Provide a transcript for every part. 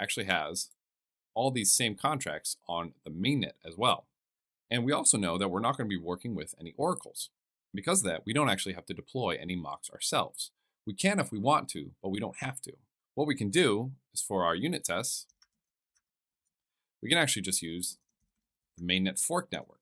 actually has all these same contracts on the mainnet as well. And we also know that we're not going to be working with any oracles. Because of that, we don't actually have to deploy any mocks ourselves. We can if we want to, but we don't have to. What we can do is for our unit tests, we can actually just use the mainnet fork network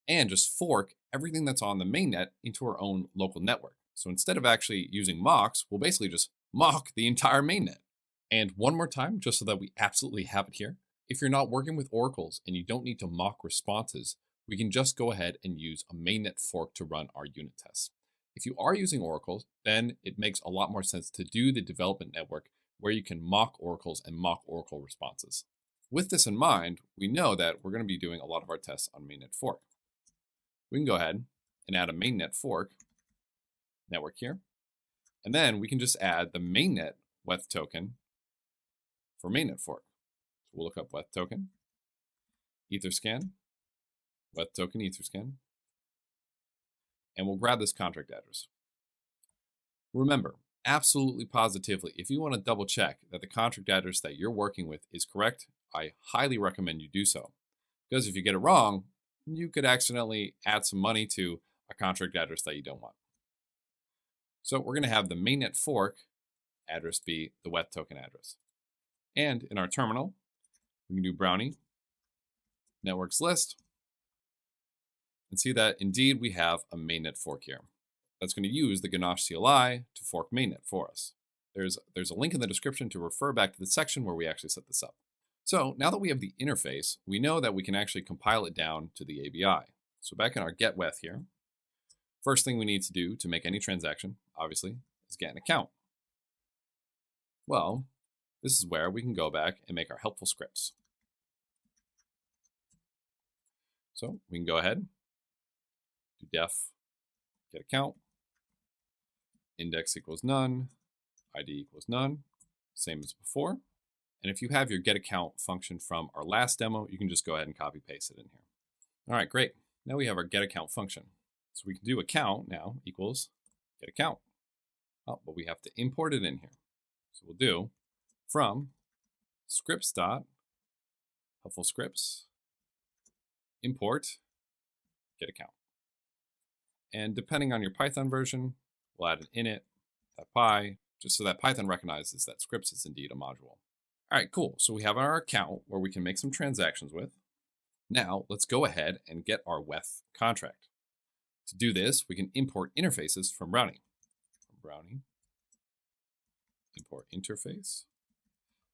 and just fork everything that's on the mainnet into our own local network. So instead of actually using mocks, we'll basically just mock the entire mainnet. And one more time, just so that we absolutely have it here, if you're not working with oracles and you don't need to mock responses, we can just go ahead and use a mainnet fork to run our unit tests. If you are using oracles, then it makes a lot more sense to do the development network where you can mock oracles and mock oracle responses. With this in mind, we know that we're going to be doing a lot of our tests on mainnet fork. We can go ahead and add a mainnet fork network here. And then we can just add the mainnet WETH token for mainnet fork. So we'll look up WETH token, Etherscan, WETH token, Etherscan, and we'll grab this contract address. Remember, absolutely positively, if you want to double check that the contract address that you're working with is correct, I highly recommend you do so. Because if you get it wrong, you could accidentally add some money to a contract address that you don't want. So we're going to have the mainnet fork address be the WETH token address. And in our terminal, we can do brownie networks list and see that indeed we have a mainnet fork here. That's going to use the Ganache CLI to fork mainnet for us. There's a link in the description to refer back to the section where we actually set this up. So now that we have the interface, we know that we can actually compile it down to the ABI. So back in our get WETH here, first thing we need to do to make any transaction, obviously, is get an account. Well, this is where we can go back and make our helpful scripts. So we can go ahead, do def get account, index equals none, ID equals none, same as before. And if you have your get account function from our last demo, you can just go ahead and copy paste it in here. All right, great. Now we have our get account function. So we can do account now equals get account. Oh, but we have to import it in here. So we'll do from scripts dot helpful scripts import get account. And depending on your Python version, we'll add an init.py just so that Python recognizes that scripts is indeed a module. All right, cool. So we have our account where we can make some transactions with. Now let's go ahead and get our WETH contract. To do this, we can import interfaces from Brownie. Import interface,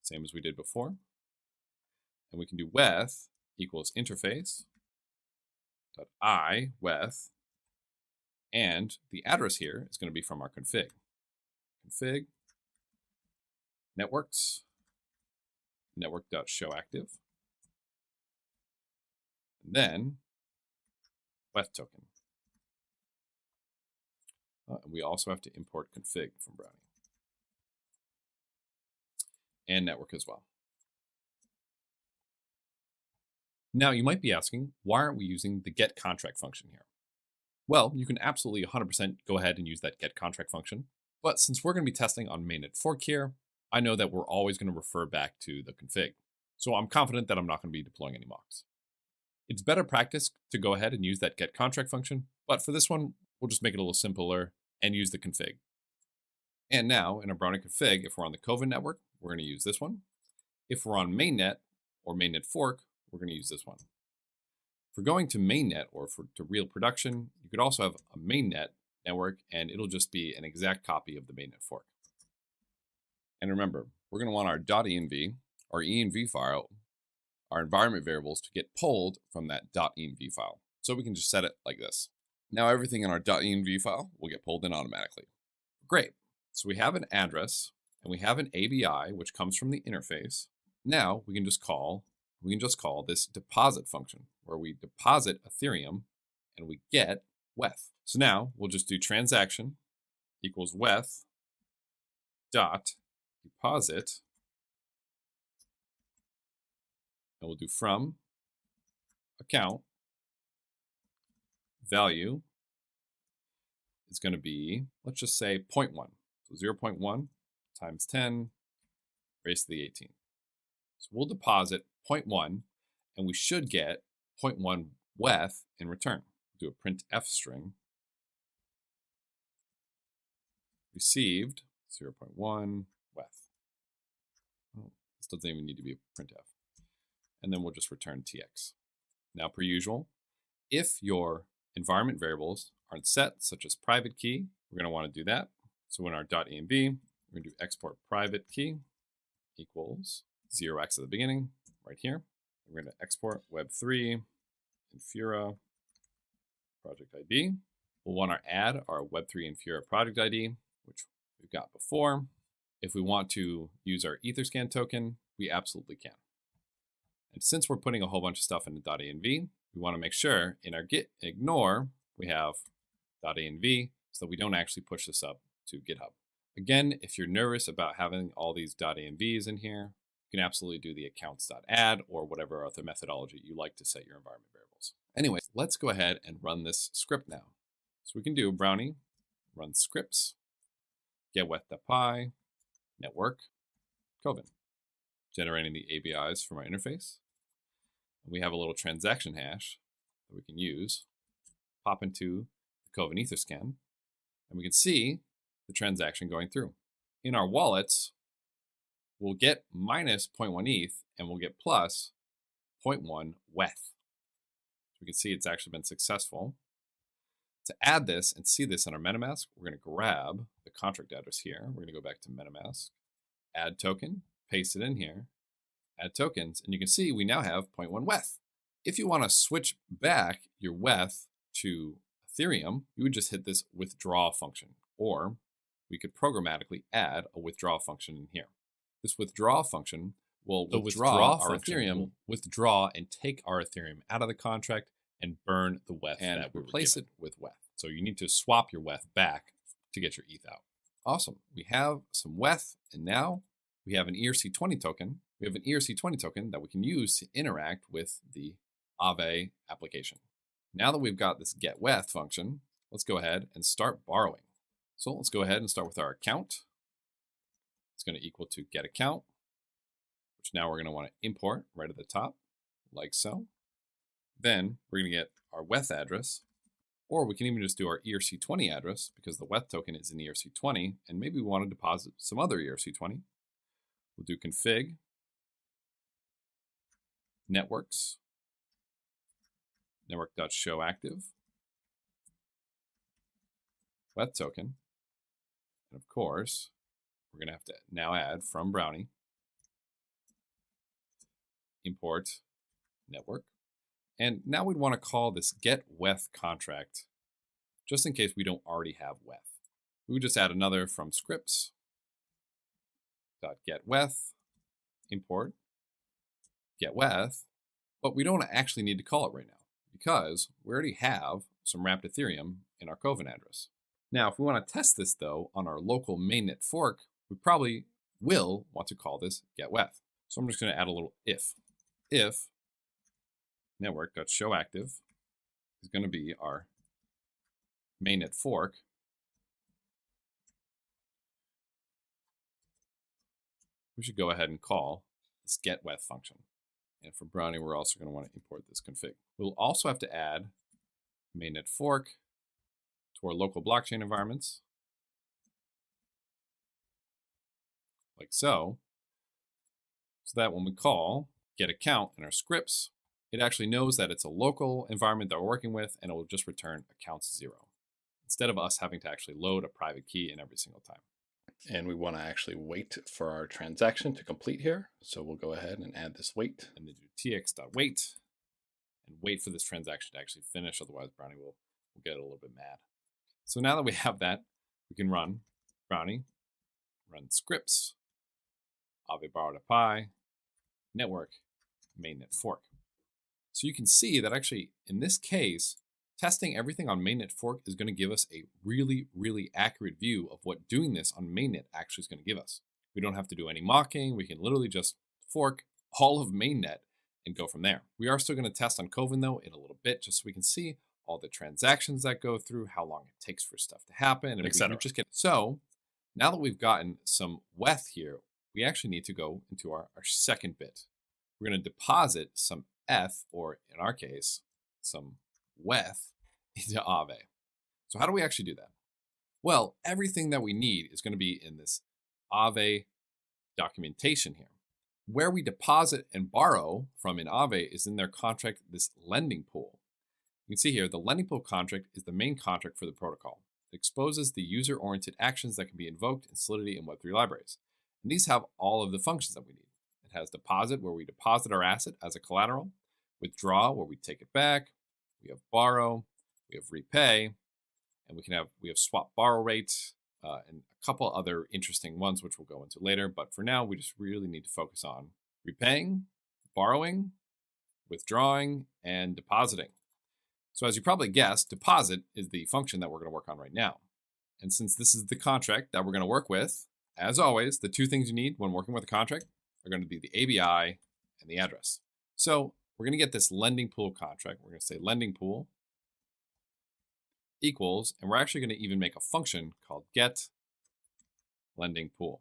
same as we did before. And we can do WETH equals interface dot I WETH, and the address here is going to be from our config. Config networks network.showActive, and then WETH token. And we also have to import config from Brownie and network as well. Now you might be asking, why aren't we using the get contract function here? Well, you can absolutely 100% go ahead and use that get contract function. But since we're going to be testing on mainnet fork here, I know that we're always going to refer back to the config. So I'm confident that I'm not going to be deploying any mocks. It's better practice to go ahead and use that get contract function, but for this one, we'll just make it a little simpler and use the config. And now in our Brownie config, if we're on the Coven network, we're going to use this one. If we're on mainnet or mainnet fork, we're going to use this one. For going to mainnet or to real production, you could also have a mainnet network and it'll just be an exact copy of the mainnet fork. And remember, we're going to want our .env, our env file, our environment variables to get pulled from that .env file. So we can just set it like this. Now everything in our .env file will get pulled in automatically. Great. So we have an address and we have an ABI, which comes from the interface. Now we can just call this deposit function where we deposit Ethereum and we get WETH. So now we'll just do transaction equals WETH dot deposit, and we'll do from account value is going to be, let's just say 0.1. So 0.1 times 10 raised to the 18. So we'll deposit 0.1, and we should get 0.1 weth in return. Do a printf string. Received 0.1 weth. Oh, this doesn't even need to be a printf. And then we'll just return tx. Now, per usual, if your environment variables aren't set, such as private key, we're going to want to do that. So in our .env, we're going to do export private key equals 0x at the beginning, right here. We're going to export web3 Infura project ID. We'll want to add our web3 Infura project ID, which we've got before. If we want to use our Etherscan token, we absolutely can. And since we're putting a whole bunch of stuff into .env, we want to make sure in our git ignore we have .env so that we don't actually push this up to GitHub. Again, if you're nervous about having all these .envs in here, you can absolutely do the accounts.add or whatever other methodology you like to set your environment variables. Anyways, let's go ahead and run this script now. So we can do brownie run scripts, get weth.py, network, Kovan, generating the ABIs from our interface. And we have a little transaction hash that we can use, pop into the Kovan Etherscan, and we can see the transaction going through. In our wallets, we'll get minus 0.1 ETH and we'll get plus 0.1 weth. So we can see it's actually been successful. To add this and see this in our MetaMask, we're going to grab the contract address here. We're going to go back to MetaMask, add token, paste it in here, add tokens, and you can see we now have 0.1 weth. If you want to switch back your weth to Ethereum, you would just hit this withdraw function, or we could programmatically add a withdraw function in here. This withdraw function will withdraw our Ethereum, withdraw and take our Ethereum out of the contract and burn the weth and replace it with weth. So you need to swap your weth back to get your ETH out. Awesome. We have some weth, and now we have an ERC20 token. We have an ERC20 token that we can use to interact with the Aave application. Now that we've got this get weth function, let's go ahead and start borrowing. So let's go ahead and start with our account. It's going to equal to get account, which now we're going to want to import right at the top, like so. Then we're going to get our weth address, or we can even just do our ERC20 address because the weth token is in ERC20, and maybe we want to deposit some other ERC20. We'll do config, networks, network.showActive, weth token, and of course, we're going to have to now add from Brownie, import network. And now we'd want to call this get weth contract, just in case we don't already have weth. We would just add another from scripts, .get weth, import, get weth, but we don't actually need to call it right now because we already have some wrapped Ethereum in our Kovan address. Now, if we want to test this though on our local mainnet fork, we probably will want to call this get weth. So I'm just going to add a little if network.showActive is going to be our mainnet fork. We should go ahead and call this get weth function. And for Brownie, we're also going to want to import this config. We'll also have to add mainnet fork to our local blockchain environments, like so that when we call get account in our scripts, it actually knows that it's a local environment that we're working with, and it will just return accounts 0, instead of us having to actually load a private key in every single time. And we want to actually wait for our transaction to complete here. So we'll go ahead and add this wait. And then do tx.wait and wait for this transaction to actually finish. Otherwise, Brownie will get a little bit mad. So now that we have that, we can run Brownie, run scripts, Aave borrow.py, network, mainnet fork. So you can see that actually in this case, testing everything on mainnet fork is going to give us a really, really accurate view of what doing this on mainnet actually is going to give us. We don't have to do any mocking. We can literally just fork all of mainnet and go from there. We are still going to test on Kovan though in a little bit, just so we can see all the transactions that go through, how long it takes for stuff to happen, and etc. So now that we've gotten some weth here, we actually need to go into our second bit. We're going to deposit some eth, or in our case, some weth, into Aave. So how do we actually do that? Well, everything that we need is going to be in this Aave documentation here. Where we deposit and borrow from in Aave is in their contract, this lending pool. You can see here, the lending pool contract is the main contract for the protocol. It exposes the user-oriented actions that can be invoked in Solidity and Web3 libraries. And these have all of the functions that we need. It has deposit, where we deposit our asset as a collateral, withdraw, where we take it back, we have borrow, we have repay, and we have swap borrow rate, and a couple other interesting ones which we'll go into later. But for now, we just really need to focus on repaying, borrowing, withdrawing, and depositing. So as you probably guessed, deposit is the function that we're going to work on right now. And since this is the contract that we're going to work with, as always, the two things you need when working with a contract are going to be the ABI and the address. So we're going to get this lending pool contract. We're going to say lending pool equals, and we're actually going to even make a function called get lending pool.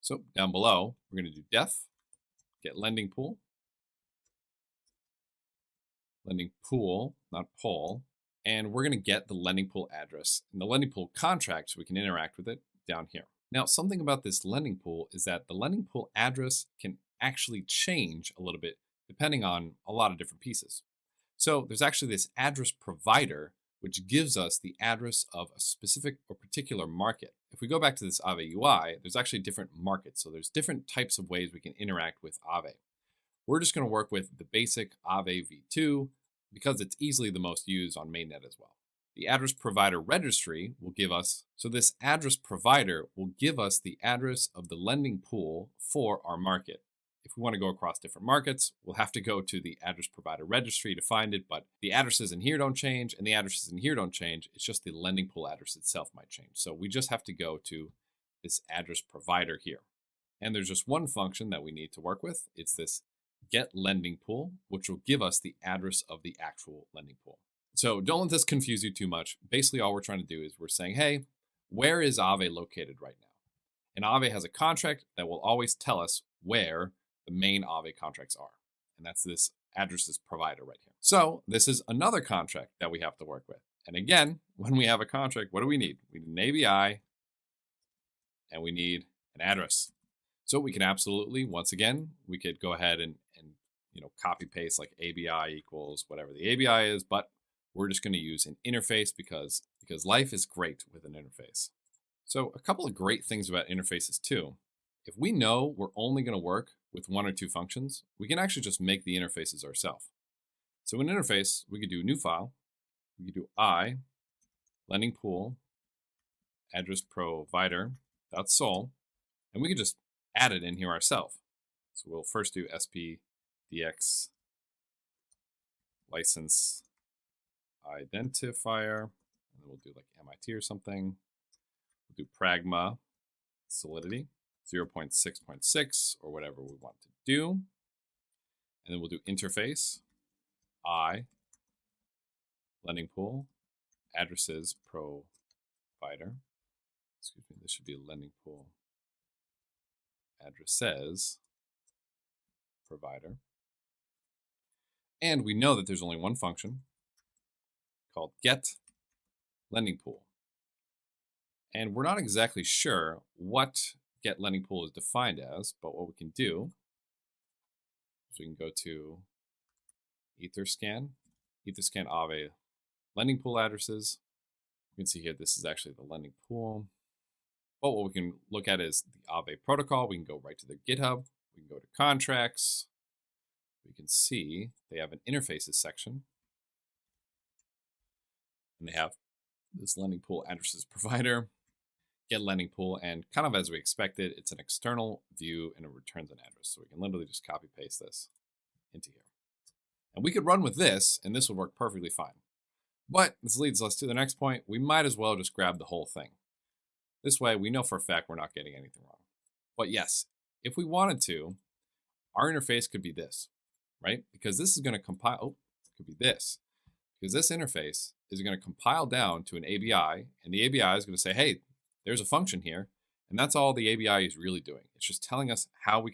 So down below, we're going to do def get lending pool, not poll, and we're going to get the lending pool address and the lending pool contract so we can interact with it down here. Now, something about this lending pool is that the lending pool address can actually change a little bit depending on a lot of different pieces. So there's actually this address provider, which gives us the address of a specific or particular market. If we go back to this Aave UI, there's actually different markets. So there's different types of ways we can interact with Aave. We're just going to work with the basic Aave v2 because it's easily the most used on mainnet as well. The address provider registry will give us, so this address provider will give us the address of the lending pool for our market. If we want to go across different markets, we'll have to go to the address provider registry to find it, but the addresses in here don't change and the addresses in here don't change. It's just the lending pool address itself might change. So we just have to go to this address provider here. And there's just one function that we need to work with. It's this get lending pool, which will give us the address of the actual lending pool. So don't let this confuse you too much. Basically, all we're trying to do is we're saying, hey, where is Aave located right now? And Aave has a contract that will always tell us where the main Aave contracts are. And that's this addresses provider right here. So this is another contract that we have to work with. And again, when we have a contract, what do we need? We need an ABI and we need an address. So we can absolutely, once again, we could go ahead and copy paste like ABI equals whatever the ABI is, but we're just going to use an interface because life is great with an interface. So a couple of great things about interfaces too. If we know we're only going to work with one or two functions, we can actually just make the interfaces ourselves. So in interface, we could do new file, we could do I, lending pool, address provider, .sol, and we could just add it in here ourselves. So we'll first do spdx license identifier, and then we'll do like MIT or something. We'll do pragma solidity 0.6.6 or whatever we want to do. And then we'll do interface, I, lending pool, addresses provider. Excuse me, this should be lending pool addresses provider. And we know that there's only one function called get lending pool. And we're not exactly sure what get lending pool is defined as, but what we can do is we can go to Etherscan Aave lending pool addresses. You can see here, this is actually the lending pool. But what we can look at is the Aave protocol. We can go right to their GitHub. We can go to contracts. We can see they have an interfaces section. And they have this lending pool addresses provider, get lending pool, and kind of as we expected, it's an external view and it returns an address. So we can literally just copy paste this into here. And we could run with this and this would work perfectly fine. But this leads us to the next point. We might as well just grab the whole thing. This way we know for a fact we're not getting anything wrong. But yes, if we wanted to, our interface could be this, right? Because this is going to compile, it could be this. Because this interface is going to compile down to an ABI, and the ABI is going to say, hey, there's a function here, And that's all the ABI is really doing. It's just telling us how we